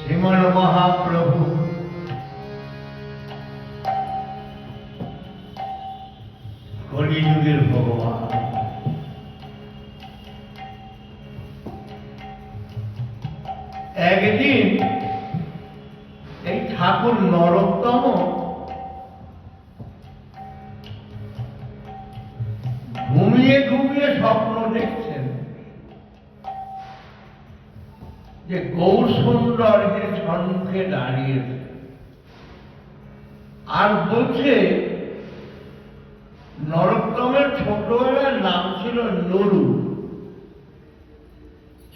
শ্রীমান মহাপ্রভু কলিযুগের ভগবান। একদিন এই ঠাকুর নরোত্তম ঘুমিয়ে ঘুমিয়ে স্বপ্ন দেখছেন যে গৌর সুন্দরের সম্মুখে দাঁড়িয়েছে আর বলছে, নরোত্তমের ছোটবেলার নাম ছিল নুরু,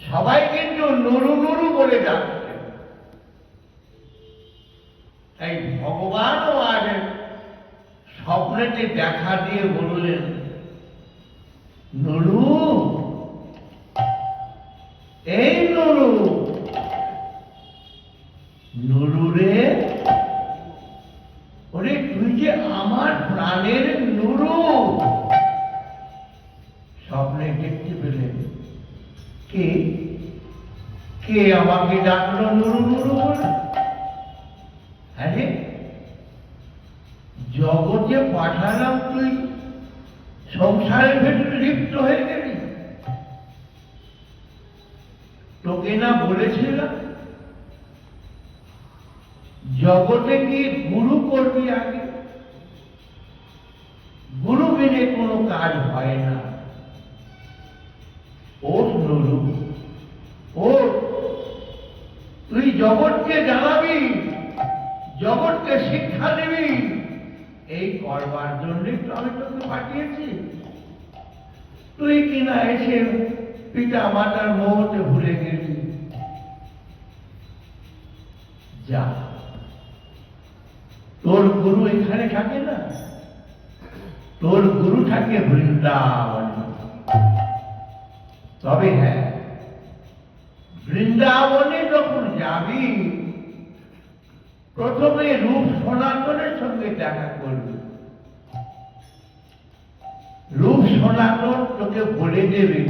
সবাই কিন্তু নুরু নুরু বলে ডাকছে। তাই ভগবানও আজ স্বপ্নেতে দেখা দিয়ে বললেন, নুরু, এই নুরু, নুরু রে, ওরে তুই যে আমার প্রাণের নুরু। স্বপ্নে দেখতে পেলেন কে কে আমাকে ডাকলো নুরু নুরু বলে। আরে জগতে পাঠালাম, তুই সংসারের ভেতরে লিপ্ত হয়ে গেলি। তোকে না বলেছিলাম জগতে গিয়ে গুরু করবি আগে, গুরু বিনে কোনো কাজ হয় না। ও নুরু, ও তুই জগৎকে জানাবি, জগৎকে শিক্ষা দিবি, এই করবার জন্যই তো আমি তোকে পাঠিয়েছি। তুই কিনা এসে পিতা মাতার মোহতে ভুলে গেলি। যা, তোর গুরু এখানে থাকে না, তোর গুরু থাকে বৃন্দাবনে। তবে হ্যাঁ, বৃন্দাবনে যখন যাবি প্রথমে রূপ সনাতনের সঙ্গে দেখা করবি। রূপ সনাতন তোকে বলে দেবে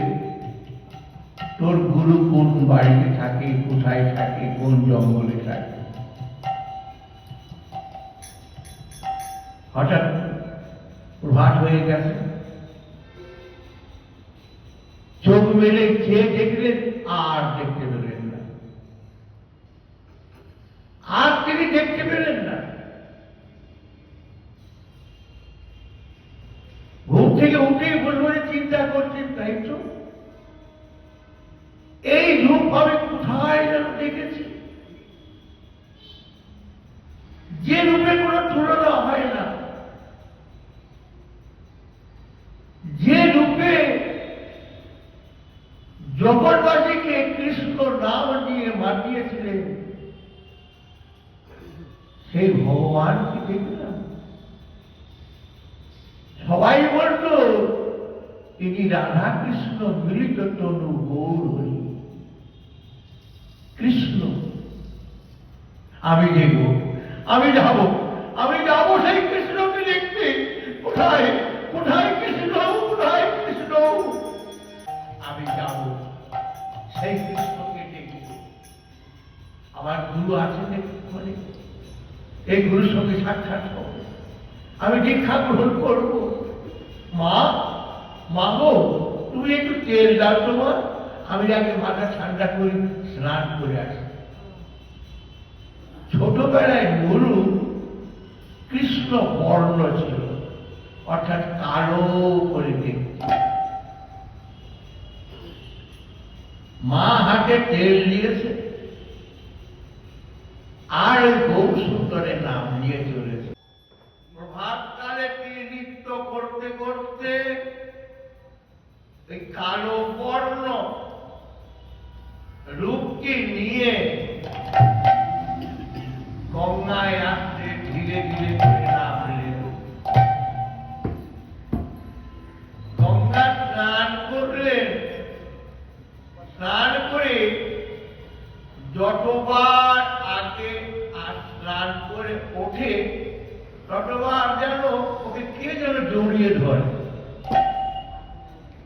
তোর গুরু কোন বাড়িতে থাকে, কোথায় থাকে, কোন জঙ্গলে থাকে। হঠাৎ প্রভাত হয়ে গেছে, চোখ মেলে চেয়ে দেখলেন, আর দেখতে পেলেন না, আর তিনি দেখতে পেলেন না। ঘুম থেকে উঠেই বলবলে চিন্তা করছেন, তাই তো এই রূপ আমি কোথায় যেন দেখেছি, যে রূপে কোনো তুলনা হয় না, যে রূপে জগৎবাসীকে কৃষ্ণ নাম দিয়ে মাতিয়েছিলেন, সেই ভগবানকে দেখলাম। সবাই বলতো তিনি রাধা কৃষ্ণ মিলিত তনু গৌর হরি। কৃষ্ণ, আমি দেখব, আমি যাব, আমি যাব সেই কৃষ্ণকে দেখতে। কোথায় কোথায় কৃষ্ণ, কোথায় কৃষ্ণ? আমি যাব সেই কৃষ্ণকে দেখব। আমার গুরু আছেন এখানে, এই গুরুর সঙ্গে সাক্ষাৎ করব, আমি দীক্ষা গ্রহণ করব। মা, মা গো, তুমি একটু তেল দাও তো মা, আমি আগে মাথা ঠান্ডা করি, স্নান করে আসি। ছোটবেলায় নুরু কৃষ্ণ বর্ণ ছিল, অর্থাৎ কালো করে দেখতে। মা হাতে তেল দিয়েছে আর ওই গৌর সুন্দরের নাম নিয়ে চলেছে। প্রভাতকালে তিনি নৃত্য করতে করতে ওই কালো বর্ণ রূপকে নিয়ে গঙ্গায় আসতে ধীরে ধীরে করে নামলেন। গঙ্গা স্নান করলেন, স্নান করে যতবার আগে স্নান করে ওঠে ততবার যেন ওকে কে যেন জড়িয়ে ধরে,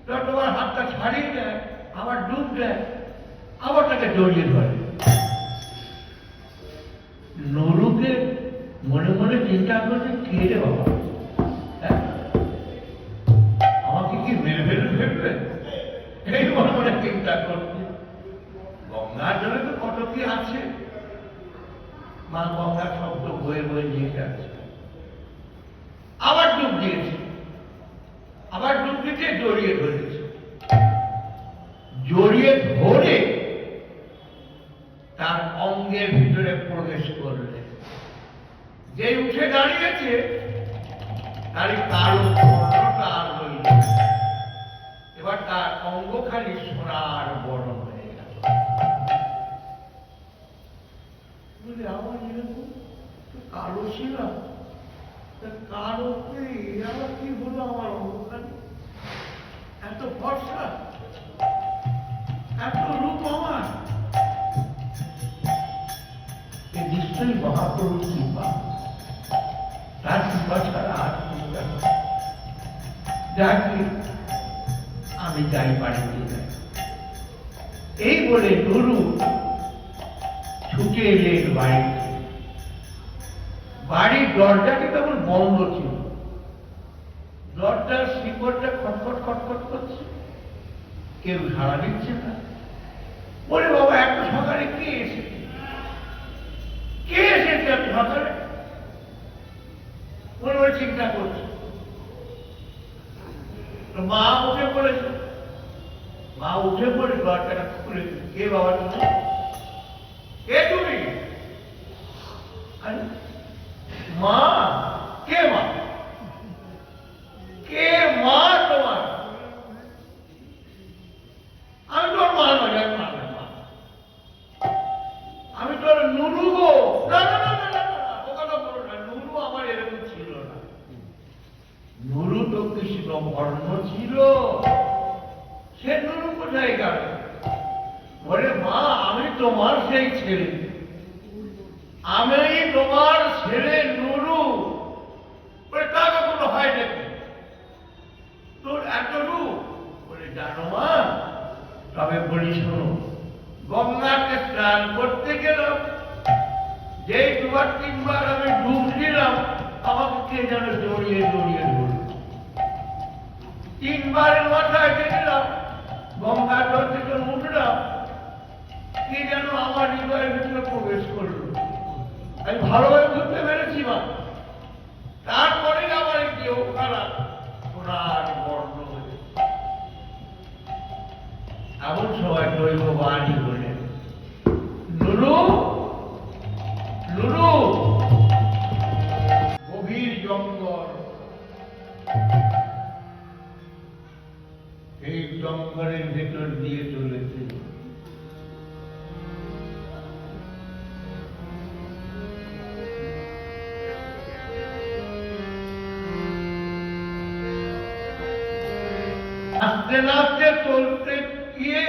ততবার হাতটা ছাড়িয়ে দেয়, আবার ডুব দেয়, আবার তাকে জড়িয়ে ধরে। মনে চিন্তা করছে কে রে বাবা, হ্যাঁ? আমাকে কি মেরে ফেলবে এই মনে মনে চিন্তা করছে। গঙ্গার জলে তো কত কি আছে, মা গঙ্গা শব্দ বয়ে বয়ে নিয়ে যাচ্ছে। আবার ডুব দিয়েছে, আবার ডুব দিতে জড়িয়ে ধরেছে, জড়িয়ে ধরে তার অঙ্গের ভিতরে প্রবেশ করলে। যে উঠে দাঁড়িয়েছে তারই কালো বর্ণটা আর রইল, এবার তার অঙ্গ খালি সোনার বর্ণ হয়ে গেল। আমার এরকম কালো ছিল, কালো আবার কি হলো আমার অঙ্গখানি, এত ফর্সা, এত রূপ আমার, নিশ্চয়ই মহাপুরুষ কৃপা, তার কৃপা ছাড়া আর আমি যাই বাড়িতে যাই। এই বলে নুরু ছুটে এলেন বাড়িতে। বাড়ির দরজাটি কেমন বন্ধ ছিল, দরজার শিকড়টা খটখট খটখট করছে, কেউ সাড়া দিচ্ছে না। বলে বাবা এত সকালে কে এসেছে, কে এসেছে এত সকালে? মনে মনে চিন্তা করছে। মা উঠে পড়েছে, মা উঠে পড়ে দরজাটা খুলে, কে বাবা তুমি, কে তুমি? মা কে, মা কে, মা তোমার? আমি তোর মা নয়, আমি তোর নুরু গো। না না না না না, ও কথা বলো না, নুরু আমার এরকম ছিল না। নুরু তো কৃষ্ণ বর্ণ ছিল, সে নুরু কোথায় গেল? বলে মা আমি তোমার সেই ছেলে, আমি তোমার ছেলে নুরু। বলে তা কখনো হয় নাকি, তোর এত রূপ? বলে জানো মা, তবে বলি শোনো, গঙ্গাকে স্নান করতে গেলাম, যেই দুবার তিনবার আমি ডুব দিলাম, আমাকে কে যেন জড়িয়ে জড়িয়ে ধরল। তিনবারের মাথায় দেখলাম গঙ্গার জল থেকে উঠলাম, কে যেন আমার হৃদয়ের ভিতরে প্রবেশ করলো। আমি ভালোভাবে বুঝতে পেরেছি মা। তারপরে আমার এই দেহ খারাপ সোনার বর্ণ হয়ে, এমন সময় দৈববাণী বলে, নুরু নুরু। গভীর জঙ্গল, এই জঙ্গলের ভেতর দিয়ে চলেছে। আস্তে আস্তে চলতে গিয়ে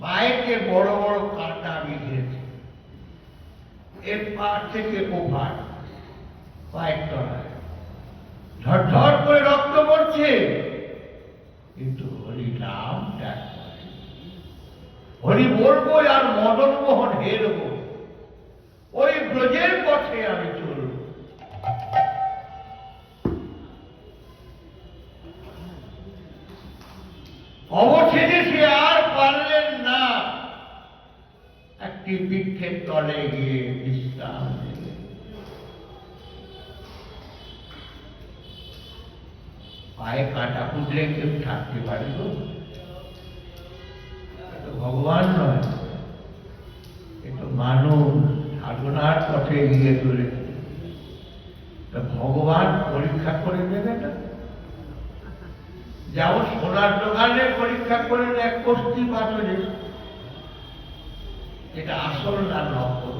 পায়েতে বড় বড় কাঁটা বিঁধেছে, এর পার থেকে ওপার, পায়ের তলায় ঝরঝর করে রক্ত পড়ছে, কিন্তু হরি নাম ত্যাগ করে, হরি বলবো আর মদন মোহন হেরবো, ওই ব্রজের পথে আমি চলব। অবশেষে সে আর পারলেন না, একটি বৃক্ষের তলে গিয়ে বিশ্রাম নিলেন। পায়ে কাঁটা ফুটলে কেউ থাকতে পারে তো? ভগবান নয়, এ তো মানুষ সাধনার পথে এগিয়ে চলেছে। ভগবান পরীক্ষা করে দেবে না? যেমন সোনার দোকানে পরীক্ষা করে এক কষ্টি পাথরে, এটা আসল না নকল।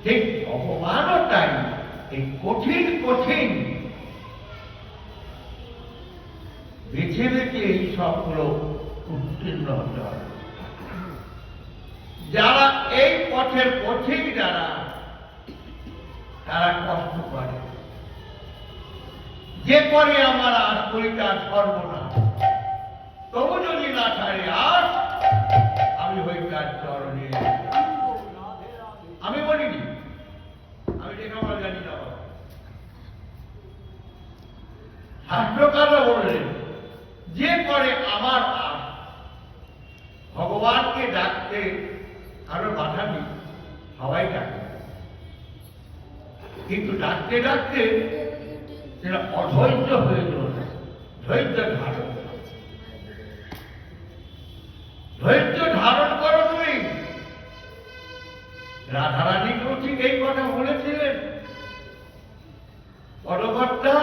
ঠিক ভগবানও তাই, এই কঠিন কঠিন বেছে বেছে এই সবগুলো উত্তীর্ণ হতে হবে। যারা এই পথের পথিক, যারা তারা কষ্ট করে, যে করে আমার আজ পরিতার সর্বনাশ, তবু যদি না ছাড়ে আজ, আমি হই তার চরণে। আমি বলিনি শাস্ত্রকাররা বললেন যে করে আমার আশ, ভগবানকে ডাকতে কারো বাধা নেই, সবাই ডাকে, কিন্তু ডাকতে ডাকতে সেটা অধৈর্য হয়ে চলে। ধৈর্য ধারণ, ধৈর্য ধারণ করো তুমি। রাধারানীকেও ঠিক এই কথা বলেছিলেন। পদকর্তা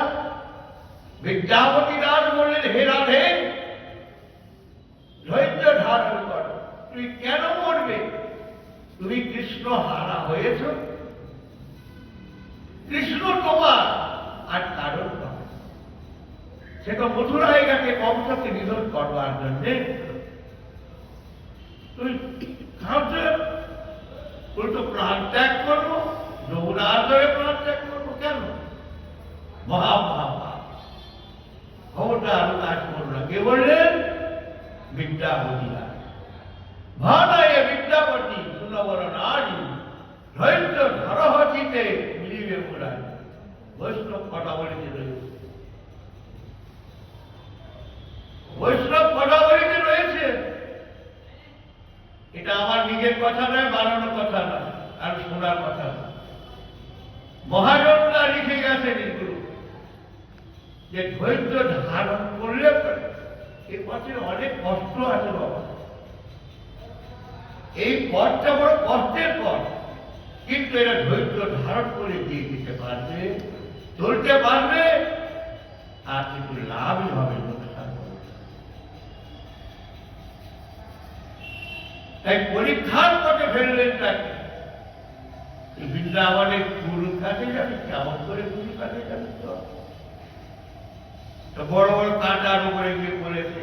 বিদ্যাপতি দাস বললেন, হে রাধে, ধৈর্য ধারণ করো। তুমি কেন মরবে? তুমি কৃষ্ণ হারা হয়েছ, কৃষ্ণ তোমার আর কারণ নয়। সে তো মথুরায় গেছে কংসকে নিধন করবার জন্যে। তুমি উল্টো প্রাণ ত্যাগ করবো, যমুনার ধরে প্রাণ ত্যাগ করবো কেন? মহাপাপ। ক্ষমতা আরো কাজ করল না। কে বললেন? বিদ্যাপতি দাস। ভানায় বিদ্যাপতি সুনবর নারী, ধৈর্য ধরহচিতে মিলিবে মুরারি। বৈষ্ণব কথা বলিতে রয়েছে, বৈষ্ণব কথা বলিতে রয়েছে। এটা আমার নিজের কথা নয়, বানানো কথা নয়, আর শোনার কথা নয়। মহাজনরা লিখে গেছেন এগুলো, যে ধৈর্য ধারণ করলে এর পথে অনেক কষ্ট আছে বাবা। এই পথটা বড় কষ্টের পথ, কিন্তু এরা ধৈর্য ধারণ করে দিয়ে দিতে পারবে, চলতে পারবে, আর কিন্তু লাভই হবে, লোকসান হবে। তাই পরীক্ষার পথে ফেললেন তাকে। বৃন্দাবনের গুরুর কাছে যাবে, কেমন করে গুরুর কাছে যাবে? তো বড় বড় কাঁটার উপরে গিয়ে বলেছে,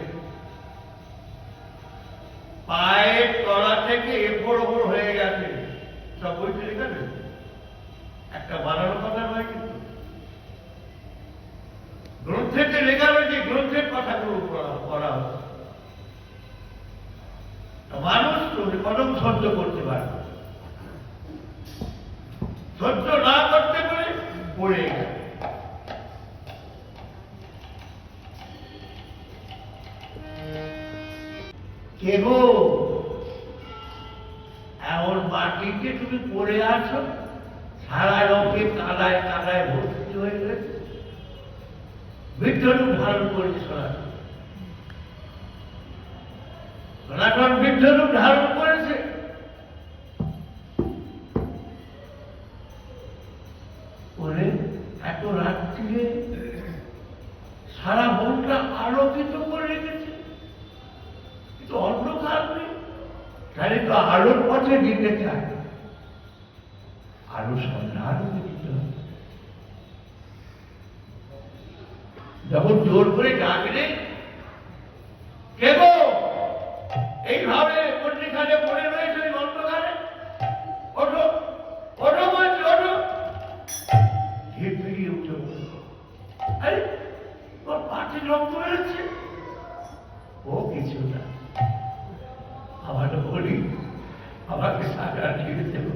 পায়ের তলা থেকে বড় বড় হয়ে গেছে। সব বইতে লেখা রয়েছে, একটা বানানো কথা নয়, কিন্তু গ্রন্থেতে লেখা রয়েছে, গ্রন্থের কথাগুলো পড়া হচ্ছে। মানুষ তো কদম সহ্য করতে পারবে, সহ্য না করতে পারে পড়ে গেছে। কে গো, এমন মাটিতে তুমি পড়ে আছো, সারা রঙে কাদায় কাদায় ভর্তি হয়ে গেছে। বৃদ্ধরূপ ধারণ করেছে সনাতন, সনাতন বৃদ্ধরূপ ধারণ করেছে। করে এত রাত্রিরে সারা মনটা আলোকিত করে রেখেছে, কিন্তু অন্ধকার নেই। তাহলে তো আলোর পথে দিতে চায়, আলো সন্ধান দিতে হবে। যখন জোর করে ডাকলে, কে গো, এইভাবে পত্রিকাতে পড়ে রয়েছে ওই অন্ধকারে, ওঠো ওঠো বলছি, ওঠো। ধীরে ফিরিয়ে উঠে বলল, আরে তোর পাটি রক্ত বেরোচ্ছে। ও কিছু না, আমার বলি, আমাকে সাজা দিয়ে দেব।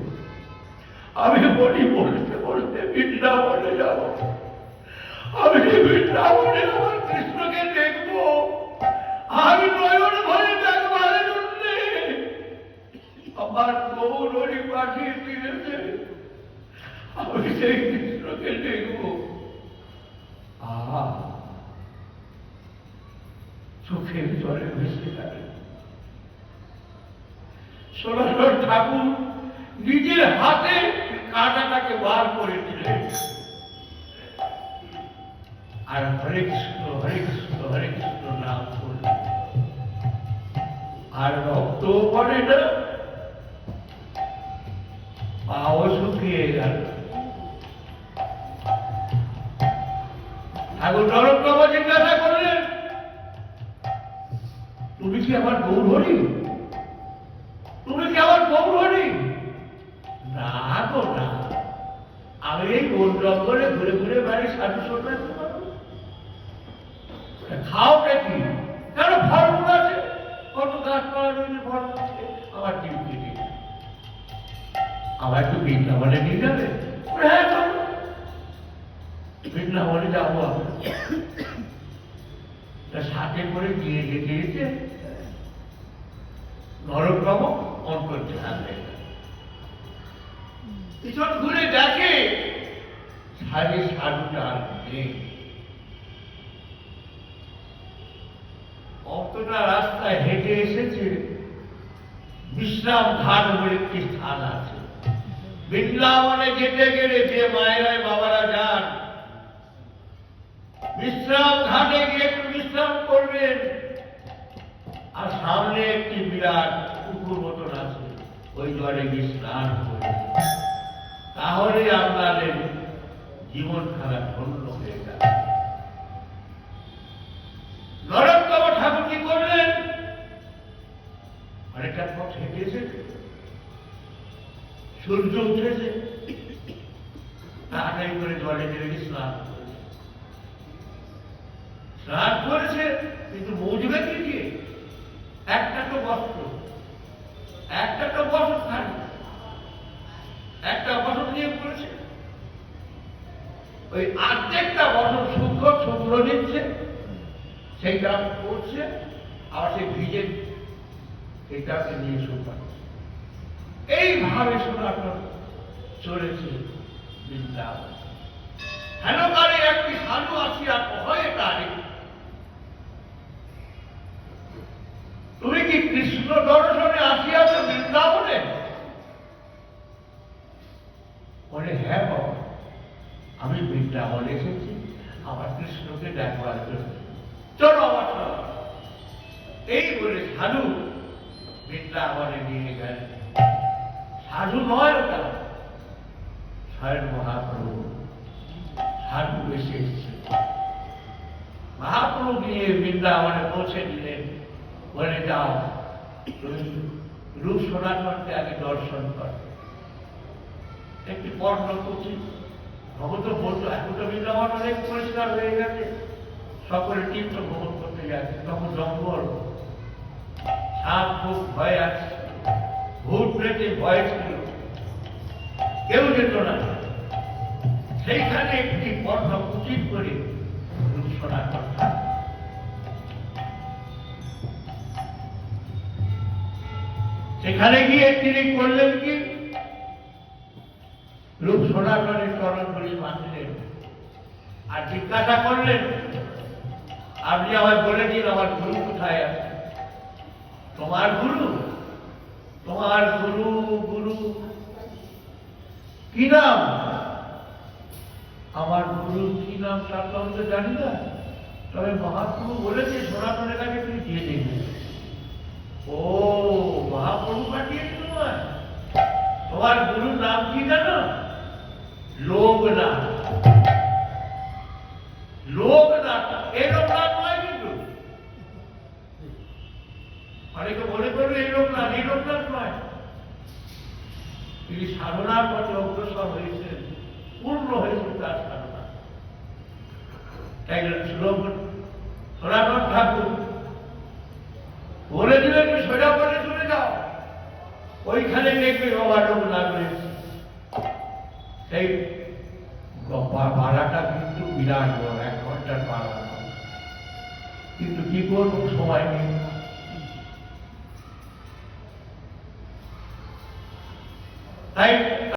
আমি বলি বলতে বলতে বৃন্দাবনে যাব, আমি বৃন্দাবনে আমার কৃষ্ণকে দেখবো। আমি নয়ন ভরে দেখবার জন্যে আমার গৌরী পাঠিয়ে দিয়েছে, আমি সেই কৃষ্ণকে দেখবো। চোখের জলে ভেসে গেল। সনাতন ঠাকুর নিজের হাতে কাঁটাটাকে বার করে দিলেন, আর হরে কৃষ্ণ হরে কৃষ্ণ হরে কৃষ্ণ নাম করলেন। আর রক্ত পড়ে না, পাও শুকিয়ে গেল। ঠাকুর নরোত্তম জিজ্ঞাসা করলেন, তুমি কি আমার গৌরহরি? তুমি কি আমার গৌরহরি? না গো না, আমি এই গোল জঙ্গলে ঘুরে ঘুরে বাড়ি সাধু সন্ন্যাস খাওটা কি? কেন ফলমূল আছে, কত গাছপালা রয়েছে, ফল আছে, আমার ডিউটি নেই। আমার একটু বৃন্দাবনে নিয়ে যাবে? হ্যাঁ চলো। বৃন্দাবনে যাবো আমি। তা সাথে করে গিয়ে যেতে যেতে নরকম অন করতে থাকবে। পিছন ঘুরে দেখে সাড়ে সাধুটা নেই। অতটা রাস্তায় হেঁটে এসেছে, বিশ্রাম ঘাট বলে একটি স্থান আছে। বৃন্দাবনে যেতে গেলে যে মায়েরাই বাবারা যান, বিশ্রাম ঘাটে গিয়ে একটু বিশ্রাম করবেন, আর সামনে একটি বিরাট পুকুর মতন আছে, ওই জলে গিয়ে স্নান করবেন। তাহলে আপনাদের জীবন খানা ধন্য হয়ে যাবে। নরোত্তম ঠাকুর কি করলেন? অনেকটা পথ হেঁটে এসেছে, সূর্য উঠেছে, তাড়াতাড়ি করে জলে নেমে স্নান করেছে। স্নান করেছে, কিন্তু মুজবে কি দিয়ে? একটা তো বস্ত্র থাকবে, একটা বসন নিয়ে করেছে। ওই আর্ধেকটা বসন শুভ্র নিচ্ছে, সেইটা করছে, আর সে ভিজে সেইটাকে নিয়ে শুকাচ্ছে। এইভাবে সনাতন চলেছে বৃন্দাবন। হেনকালে একটি সাধু আসিয়া কহে তারে, তুমি কি কৃষ্ণ দর্শনে আসিয়াছ বৃন্দাবনে? বলে, হ্যাঁ বাবা, আমি বৃন্দাবনে এসেছি আমার কৃষ্ণকে দেখবার জন্য, চলো আমার সঙ্গে। এই বলে সাধু বৃন্দাবনে নিয়ে গেলেন। সাধু নয় ওটা, স্বয়ং মহাপ্রভু সাধু এসে এসছে। মহাপ্রভু গিয়ে বৃন্দাবনে পৌঁছে দিলেন, বলে যাও তুমি রূপ সনাতনকে আগে দর্শন কর। একটি পর্ণকুচি ভগত বলতো, এখন তো বৃন্দাবন অনেক পরিষ্কার হয়ে গেছে, সকলে তীর্থ ভ্রমণ করতে যাচ্ছে। তখন জঙ্গল, সাপ খুব ভয় আছে, ভূত প্রেতে ভয় ছিল, কেউ যেত না। সেইখানে একটি পর্ণকুচি করে রূপ সনাতন থাকে। সেখানে গিয়ে তিনি করলেন কি, রূপ সনাতনের চরণ ধরে বাঁধলেন আর জিজ্ঞাসা করলেন, আপনি আমায় বলে দিন আমার গুরু কোথায় আছে? তোমার গুরু গুরু কি নাম? আমার গুরু কি নাম তা তো আমি জানি না, তবে মহাপ্রভু বলেছে সনাতনের কাছে তুমি দিয়ে দেখবে। ও, মহাপ্রভু পাঠিয়েছে তোমার? তোমার গুরুর নাম কি জানো? লোকনাথ। লোকনাথ, এই লোকনাথ নয় কিন্তু। অনেকে মনে করবে এই লোকনাথ নয়। তিনি সাধনার পথে অগ্রসর হয়েছেন, পূর্ণ হয়েছে তার সাধনা। তাই সনাতন ঠাকুর বলে দিলেন, সোজা করে চলে যাও, ওইখানে দেখবে বাবা লোকনাথ রয়েছে। সেই পাড়াটা কিন্তু বিরাট বড়, 1 ঘন্টার পাড়া, কিন্তু কি করবো, সময় নেই। তাই